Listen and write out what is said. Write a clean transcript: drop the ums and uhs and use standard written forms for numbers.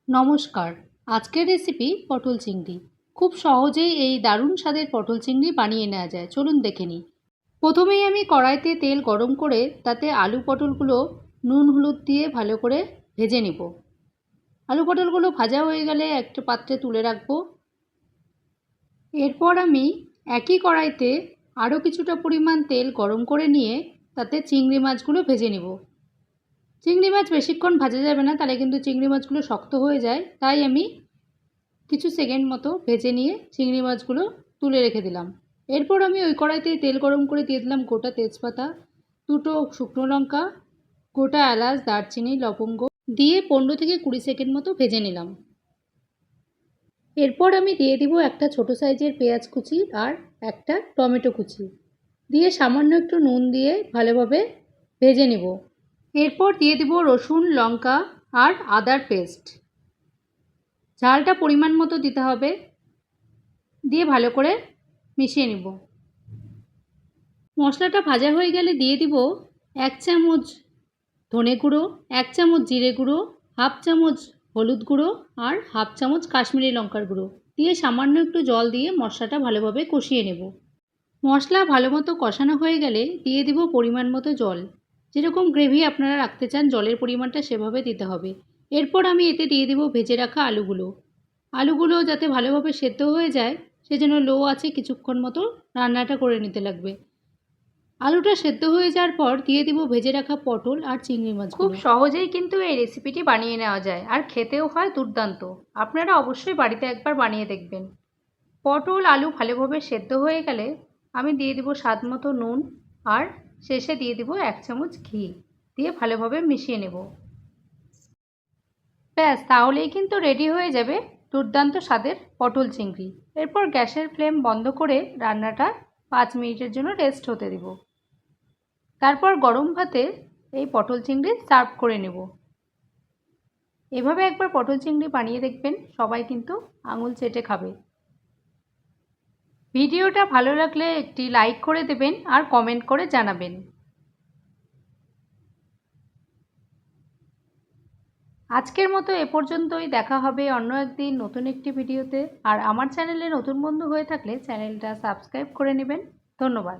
নমস্কার। আজকের রেসিপি পটল চিংড়ি। খুব সহজেই এই দারুণ স্বাদের পটল চিংড়ি বানিয়ে নেওয়া যায়। চলুন দেখে নিই। প্রথমেই আমি কড়াইতে তেল গরম করে তাতে আলু পটলগুলো নুন হলুদ দিয়ে ভালো করে ভেজে নেব। আলু পটলগুলো ভাজা হয়ে গেলে একটা পাত্রে তুলে রাখবো। এরপর আমি একই কড়াইতে আরও কিছুটা পরিমাণ তেল গরম করে নিয়ে তাতে চিংড়ি মাছগুলো ভেজে নেব। চিংড়ি মাছ বেশিক্ষণ ভাজা যাবে না, তাহলে কিন্তু চিংড়ি মাছগুলো শক্ত হয়ে যায়। তাই আমি কিছু সেকেন্ড মতো ভেজে নিয়ে চিংড়ি মাছগুলো তুলে রেখে দিলাম। এরপর আমি ওই কড়াইতেই তেল গরম করে দিয়ে দিলাম গোটা তেজপাতা, দুটো শুকনো লঙ্কা, গোটা এলাচ, দারচিনি, লবঙ্গ দিয়ে 15 থেকে 20 সেকেন্ড মতো ভেজে নিলাম। এরপর আমি দিয়ে দিব একটা ছোট সাইজের পেঁয়াজ কুচি আর একটা টমেটো কুচি দিয়ে সামান্য একটু নুন দিয়ে ভালোভাবে ভেজে নেব। এরপর দিয়ে দেব রসুন, লঙ্কা আর আদার পেস্ট। ঝালটা পরিমাণ মতো দিতে হবে, দিয়ে ভালো করে মিশিয়ে নেব। মশলাটা ভাজা হয়ে গেলে দিয়ে দিব 1 চামচ ধনে গুঁড়ো, 1 চামচ জিরে গুঁড়ো, হাফ চামচ হলুদ গুঁড়ো আর হাফ চামচ কাশ্মীরি লঙ্কার গুঁড়ো দিয়ে সামান্য একটু জল দিয়ে মশলাটা ভালোভাবে কষিয়ে নেব। মশলা ভালো মতো কষানো হয়ে গেলে দিয়ে দিব পরিমাণ মতো জল। যেরকম গ্রেভি আপনারা রাখতে চান জলের পরিমাণটা সেভাবে দিতে হবে। এরপর আমি এতে দিয়ে দিব ভেজে রাখা আলুগুলো যাতে ভালোভাবে সেদ্ধ হয়ে যায় সেজন্য লো আছে কিছুক্ষণ মতো রান্নাটা করে নিতে লাগবে। আলুটা সেদ্ধ হয়ে যাওয়ার পর দিয়ে দিব ভেজে রাখা পটল আর চিংড়ি মাছ। খুব সহজেই কিন্তু এই রেসিপিটি বানিয়ে নেওয়া যায় আর খেতেও হয় দুর্দান্ত। আপনারা অবশ্যই বাড়িতে একবার বানিয়ে দেখবেন। পটল আলু ভালোভাবে সেদ্ধ হয়ে গেলে আমি দিয়ে দিব স্বাদ মতো নুন আর শেষে দিয়ে দিব 1 চামচ ঘি দিয়ে ভালোভাবে মিশিয়ে নেব। ব্যাস, তাহলেই কিন্তু রেডি হয়ে যাবে দুর্দান্ত স্বাদের পটল চিংড়ি। এরপর গ্যাসের ফ্লেম বন্ধ করে রান্নাটা 5 মিনিটের জন্য রেস্ট হতে দেব। তারপর গরম ভাতে এই পটল চিংড়ি সার্ভ করে নেব। এভাবে একবার পটল চিংড়ি বানিয়ে দেখবেন, সবাই কিন্তু আঙুল চেটে খাবে। ভিডিওটা ভালো লাগলে একটি লাইক করে দেবেন আর কমেন্ট করে জানাবেন। আজকের মতো এ পর্যন্তই। দেখা হবে অন্য একদিন নতুন একটি ভিডিওতে। আর আমার চ্যানেলে নতুন বন্ধু হয়ে থাকলে চ্যানেলটা সাবস্ক্রাইব করে নেবেন। ধন্যবাদ।